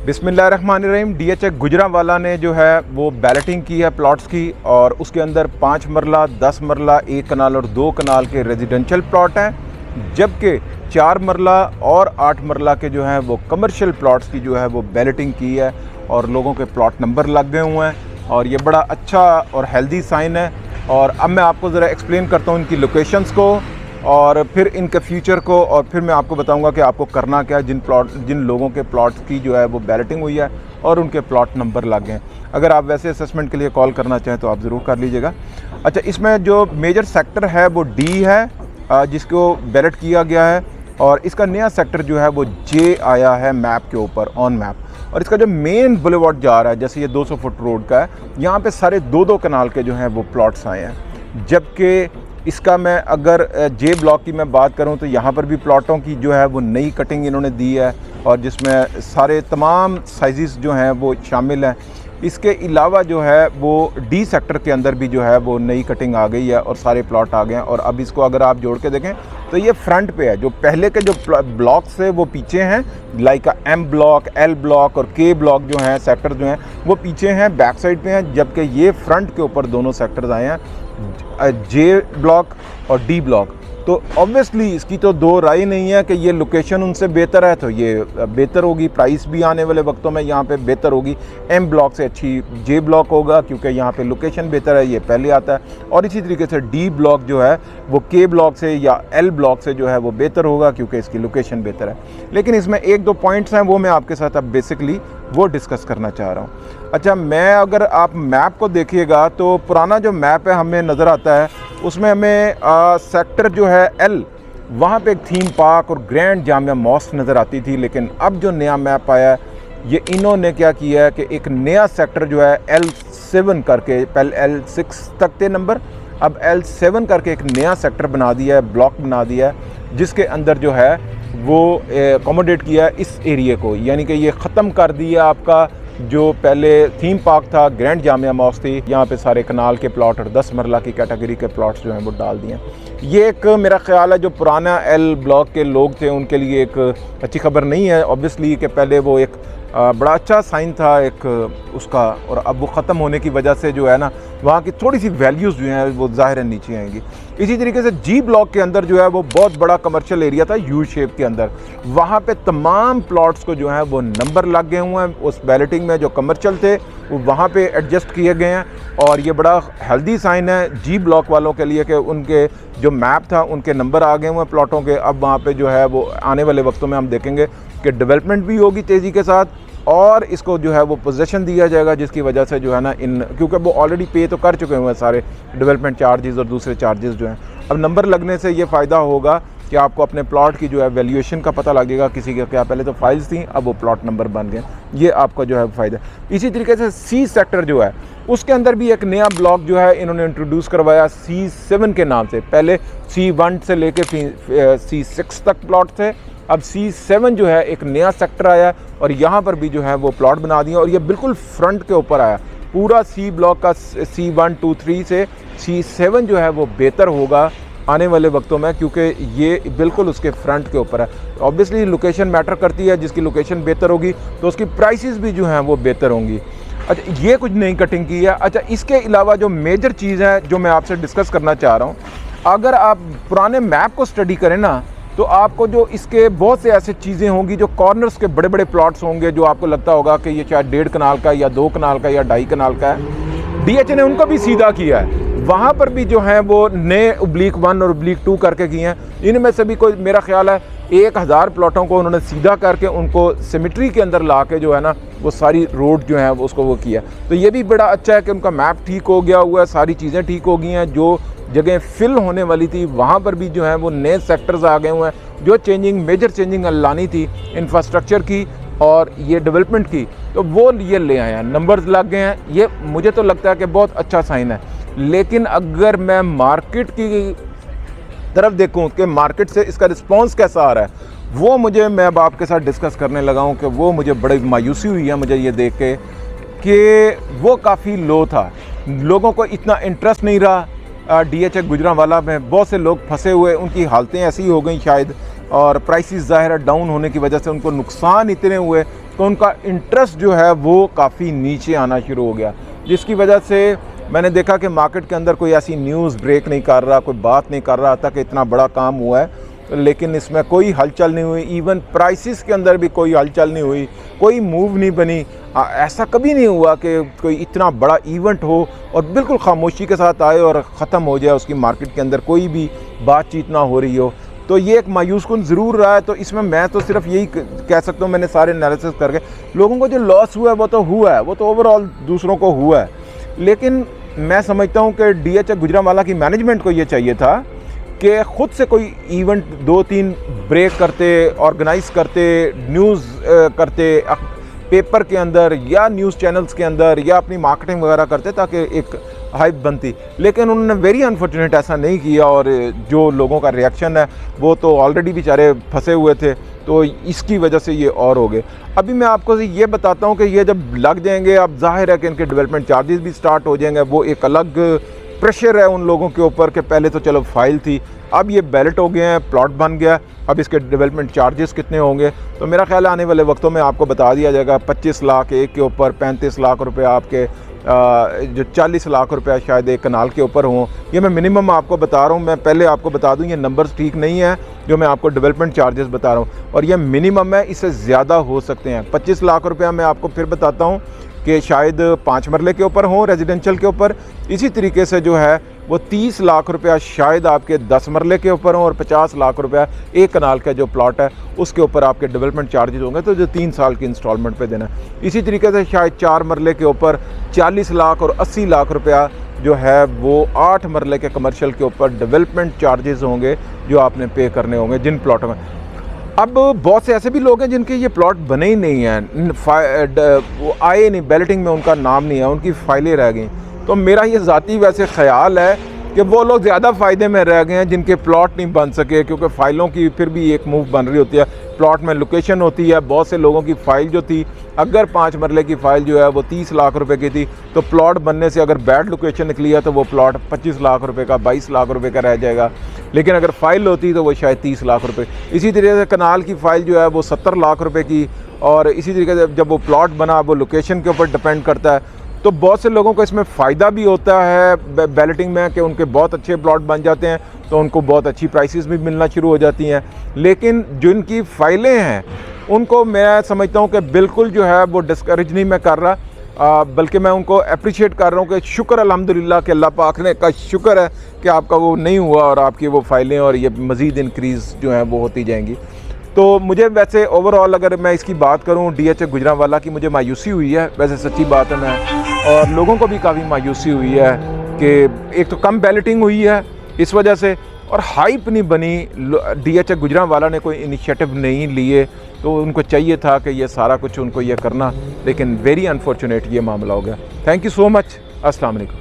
बिस्मिल्लाहिर्रहमानिर्रहीम। DHA गुजरांवाला ने जो है वो बैलेटिंग की है प्लॉट्स की, और उसके अंदर 5 मरला, 10 मरला, 1 कनाल और 2 कनाल के रेजिडेंशियल प्लॉट हैं, जबकि 4 मरला और 8 मरला के जो हैं वो कमर्शियल प्लॉट्स की जो है वो बैलेटिंग की है और लोगों के प्लॉट नंबर लग गए हुए हैं, और ये बड़ा अच्छा और हेल्दी साइन है। और अब मैं आपको ज़रा एक्सप्लेन करता हूँ इनकी लोकेशंस को और फिर इनके फ्यूचर को, और फिर मैं आपको बताऊंगा कि आपको करना क्या है जिन लोगों के प्लॉट्स की जो है वो बैलेटिंग हुई है और उनके प्लॉट नंबर लग गए हैं। अगर आप वैसे असेसमेंट के लिए कॉल करना चाहें तो आप ज़रूर कर लीजिएगा। अच्छा, इसमें जो मेजर सेक्टर है वो डी है, जिसको बैलेट किया गया है, और इसका नया सेक्टर जो है वो जे आया है मैप के ऊपर, ऑन मैप। और इसका जो मेन बुलेवार्ड जा रहा है, जैसे ये 200 फुट रोड का है, यहाँ पे सारे 2-2 कनाल के जो हैं वो प्लॉट्स आए हैं। जबकि इसका मैं अगर जे ब्लॉक की मैं बात करूं तो यहाँ पर भी प्लॉटों की जो है वो नई कटिंग इन्होंने दी है, और जिसमें सारे तमाम साइज़ जो हैं वो शामिल हैं। इसके अलावा जो है वो डी सेक्टर के अंदर भी जो है वो नई कटिंग आ गई है और सारे प्लॉट आ गए हैं। और अब इसको अगर आप जोड़ के देखें तो ये फ्रंट पे है, जो पहले के जो ब्लॉक्स है वो पीछे हैं, like M block, L block और के ब्लॉक जो हैं सेक्टर जो हैं वो पीछे हैं, बैक साइड पे हैं, जबकि ये फ्रंट के ऊपर दोनों सेक्टर्स आए हैं, जे ब्लॉक और डी ब्लॉक। तो ऑब्वियसली इसकी तो दो राय नहीं है कि ये लोकेशन उनसे बेहतर है, तो ये बेहतर होगी, प्राइस भी आने वाले वक्तों में यहाँ पे बेहतर होगी। एम ब्लॉक से अच्छी जे ब्लॉक होगा क्योंकि यहाँ पे लोकेशन बेहतर है, ये पहले आता है। और इसी तरीके से डी ब्लॉक जो है वो के ब्लॉक से या एल ब्लॉक से जो है वो बेहतर होगा क्योंकि इसकी लोकेशन बेहतर है। लेकिन इसमें 1-2 पॉइंट्स हैं, वो मैं आपके साथ अब बेसिकली वो डिस्कस करना चाह रहा हूँ। अच्छा, मैं अगर आप मैप को देखिएगा तो पुराना जो मैप है हमें नज़र आता है, उसमें हमें सेक्टर जो है एल, वहाँ पे एक थीम पार्क और ग्रैंड जामिया मॉस्क नज़र आती थी। लेकिन अब जो नया मैप आया है, ये इन्होंने क्या किया है कि एक नया सेक्टर जो है L7 करके, पहले L6 तक थे नंबर, अब L7 करके एक नया सेक्टर बना दिया है, ब्लॉक बना दिया है, जिसके अंदर जो है वो अकोमोडेट किया है इस एरिए को। यानी कि ये ख़त्म कर दिया आपका जो पहले थीम पार्क था, ग्रैंड जामिया मॉस्क थी, यहाँ पे सारे कनाल के प्लॉट और 10 मरला की कैटेगरी के प्लॉट्स जो हैं वो डाल दिए। ये एक मेरा ख्याल है जो पुराना एल ब्लॉक के लोग थे उनके लिए एक अच्छी खबर नहीं है ऑब्वियसली, कि पहले वो एक बड़ा अच्छा साइन था एक उसका, और अब वो ख़त्म होने की वजह से जो है ना वहाँ की थोड़ी सी वैल्यूज़ जो हैं वो ज़ाहिर नीचे आएंगी। इसी तरीके से जी ब्लॉक के अंदर जो है वो बहुत बड़ा कमर्शियल एरिया था यू शेप के अंदर, वहाँ पे तमाम प्लॉट्स को जो है वो नंबर लग गए हुए हैं। उस बैलेटिंग में जो कमर्शियल थे वो वहाँ पे एडजस्ट किए गए हैं, और ये बड़ा हेल्दी साइन है जी ब्लॉक वालों के लिए कि उनके जो मैप था उनके नंबर आ गए हुए हैं प्लॉटों के। अब वहाँ पे जो है वो आने वाले वक्तों में हम देखेंगे कि डेवलपमेंट भी होगी तेज़ी के साथ, और इसको जो है वो पोजीशन दिया जाएगा, जिसकी वजह से जो है ना क्योंकि वो ऑलरेडी पे तो कर चुके हुए हैं सारे डेवलपमेंट चार्जेस और दूसरे चार्जेस जो हैं। अब नंबर लगने से ये फ़ायदा होगा कि आपको अपने प्लॉट की जो है वैल्यूएशन का पता लगेगा, किसी के क्या पहले तो फाइल्स थी, अब वो प्लॉट नंबर बन गए, ये आपका जो है फ़ायदा। इसी तरीके से सी सेक्टर जो है उसके अंदर भी एक नया ब्लॉक जो है इन्होंने इंट्रोड्यूस करवाया C7 के नाम से। पहले C1 से लेके C6 तक प्लॉट थे, अब C7 जो है एक नया सेक्टर आया और यहाँ पर भी जो है वो प्लॉट बना दिया, और ये बिल्कुल फ्रंट के ऊपर आया। पूरा C ब्लॉक का C1, 2, 3 से C7 जो है वो बेहतर होगा आने वाले वक्तों में, क्योंकि ये बिल्कुल उसके फ्रंट के ऊपर है। ऑब्वियसली लोकेशन मैटर करती है, जिसकी लोकेशन बेहतर होगी तो उसकी प्राइसेस भी जो हैं वो बेहतर होंगी। अच्छा, ये कुछ नई कटिंग की है। अच्छा, इसके अलावा जो मेजर चीज़ है जो मैं आपसे डिस्कस करना चाह रहा हूँ, अगर आप पुराने मैप को स्टडी करें ना तो आपको जो इसके बहुत से ऐसे चीज़ें होंगी, जो कॉर्नर्स के बड़े बड़े प्लॉट्स होंगे जो आपको लगता होगा कि ये शायद 1.5 कनाल का या 2 कनाल का या 2.5 कनाल का है, DHA ने उनको भी सीधा किया है। वहाँ पर भी जो हैं वो नए /1 और /2 करके किए हैं। इनमें से भी कोई मेरा ख्याल है 1000 प्लॉटों को उन्होंने सीधा करके उनको सिमेट्री के अंदर ला के जो है ना वो सारी रोड जो है उसको वो किया। तो ये भी बड़ा अच्छा है कि उनका मैप ठीक हो गया हुआ है, सारी चीज़ें ठीक हो गई हैं, जो जगह फिल होने वाली थी वहाँ पर भी जो है वो नए सेक्टर्स आ गए हुए हैं। जो मेजर चेंजिंग लानी थी इंफ्रास्ट्रक्चर की और ये डेवलपमेंट की, तो वो ये ले आए हैं, नंबर्स लग गए हैं। ये मुझे तो लगता है कि बहुत अच्छा साइन है। लेकिन अगर मैं मार्केट की तरफ देखूं कि मार्केट से इसका रिस्पांस कैसा आ रहा है, वो मैं अब आपके साथ डिस्कस करने लगा हूं कि वो मुझे बड़ी मायूसी हुई है मुझे ये देख के कि वो काफ़ी लो था, लोगों को इतना इंटरेस्ट नहीं रहा। DHA गुजरांवाला में बहुत से लोग फंसे हुए, उनकी हालतें ऐसी हो गई शायद, और प्राइसेस ज़ाहिर डाउन होने की वजह से उनको नुकसान इतने हुए तो उनका इंटरेस्ट जो है वो काफ़ी नीचे आना शुरू हो गया, जिसकी वजह से मैंने देखा कि मार्केट के अंदर कोई ऐसी न्यूज़ ब्रेक नहीं कर रहा, कोई बात नहीं कर रहा था कि इतना बड़ा काम हुआ है, लेकिन इसमें कोई हलचल नहीं हुई। इवन प्राइसेस के अंदर भी कोई हलचल नहीं हुई, कोई मूव नहीं बनी। ऐसा कभी नहीं हुआ कि कोई इतना बड़ा इवेंट हो और बिल्कुल खामोशी के साथ आए और ख़त्म हो जाए, उसकी मार्केट के अंदर कोई भी बातचीत ना हो रही हो। तो ये एक मायूस कुन ज़रूर रहा है। तो इसमें मैं तो सिर्फ यही कह सकता हूँ, मैंने सारे एनालिसिस करके, लोगों को जो लॉस हुआ है वो तो हुआ है, वो तो ओवरऑल दूसरों को हुआ है। लेकिन मैं समझता हूँ कि DHA गुजरांवाला की मैनेजमेंट को ये चाहिए था कि ख़ुद से कोई इवेंट 2-3 ब्रेक करते, ऑर्गेनाइज़ करते, न्यूज़ करते पेपर के अंदर या न्यूज़ चैनल्स के अंदर, या अपनी मार्केटिंग वगैरह करते ताकि एक हाइप बनती। लेकिन उन्होंने वेरी अनफॉर्चुनेट ऐसा नहीं किया, और जो लोगों का रिएक्शन है वो तो ऑलरेडी बेचारे फंसे हुए थे, तो इसकी वजह से ये और हो गए। अभी मैं आपको ये बताता हूँ कि ये जब लग जाएंगे, अब जाहिर है कि इनके डेवलपमेंट चार्जेस भी स्टार्ट हो जाएंगे। वो एक अलग प्रेशर है उन लोगों के ऊपर कि पहले तो चलो फाइल थी, अब ये बैलेट हो गए हैं, प्लॉट बन गया, अब इसके डेवलपमेंट चार्जेस कितने होंगे। तो मेरा ख्याल है आने वाले वक्तों में आपको बता दिया जाएगा। 25 लाख एक के ऊपर, 35 लाख रुपए आपके, जो 40 लाख रुपया शायद एक कनाल के ऊपर हों। ये मैं मिनिमम आपको बता रहा हूँ। मैं पहले आपको बता दूँ, ये नंबर्स ठीक नहीं है जो मैं आपको डेवलपमेंट चार्जेस बता रहा हूँ, और ये मिनिमम है, इससे ज़्यादा हो सकते हैं। 25 लाख रुपया मैं आपको फिर बताता हूँ कि शायद 5 मरले के ऊपर हों रेजिडेंशियल के ऊपर। इसी तरीके से जो है वो 30 लाख रुपया शायद आपके 10 मरले के ऊपर हों, और 50 लाख रुपया एक कनाल का जो प्लॉट है उसके ऊपर आपके डेवलपमेंट चार्जेस होंगे, तो जो 3 साल की इंस्टॉलमेंट पे देना है। इसी तरीके से शायद 4 मरले के ऊपर 40 लाख और 80 लाख रुपया जो है वो 8 मरले के कमर्शियल के ऊपर डेवलपमेंट चार्जेस होंगे जो आपने पे करने होंगे जिन प्लॉटों में। अब बहुत से ऐसे भी लोग हैं जिनके ये प्लॉट बने ही नहीं हैं, वो आए नहीं, बैलेटिंग में उनका नाम नहीं है, उनकी फाइलें रह गई। तो मेरा ये ज़ाती वैसे ख्याल है कि वो लोग ज़्यादा फ़ायदे में रह गए हैं जिनके प्लॉट नहीं बन सके, क्योंकि फ़ाइलों की फिर भी एक मूव बन रही होती है, प्लॉट में लोकेशन होती है। बहुत से लोगों की फ़ाइल जो थी, अगर 5 मरले की फ़ाइल जो है वो 30 लाख रुपए की थी, तो प्लॉट बनने से अगर बैड लोकेशन निकली है तो वो प्लॉट 25 लाख रुपए का, 22 लाख रुपए का रह जाएगा। लेकिन अगर फ़ाइल होती तो वो शायद 30 लाख रुपए। इसी तरीके से कनाल की फ़ाइल जो है वो 70 लाख रुपए की, और इसी तरीके से जब वो प्लॉट बना वो लोकेशन के ऊपर डिपेंड करता है। तो बहुत से लोगों को इसमें फ़ायदा भी होता है बैलेटिंग में कि उनके बहुत अच्छे प्लॉट बन जाते हैं, तो उनको बहुत अच्छी प्राइसेस भी मिलना शुरू हो जाती हैं। लेकिन जिनकी फ़ाइलें हैं उनको मैं समझता हूँ कि बिल्कुल जो है वो डिस्करेज नहीं मैं कर रहा, बल्कि मैं उनको अप्रिशिएट कर रहा हूँ कि शुक्र अल्हम्दुलिल्लाह कि अल्लाह पाक ने का शुक्र है कि आपका वो नहीं हुआ, और आपकी वो फ़ाइलें और ये मज़ीद इंक्रीज़ जो हैं वो होती जाएंगी। तो मुझे वैसे ओवरऑल अगर मैं इसकी बात करूं, DHA गुजरांवाला की मुझे मायूसी हुई है, वैसे सच्ची बात है। मैं और लोगों को भी काफ़ी मायूसी हुई है कि एक तो कम बैलेटिंग हुई है इस वजह से, और हाइप नहीं बनी, DHA गुजरांवाला ने कोई इनिशिएटिव नहीं लिए। तो उनको चाहिए था कि ये सारा कुछ उनको ये करना, लेकिन वेरी अनफॉर्चुनेट ये मामला हो गया। Thank you so much. अस्सलाम वालेकुम।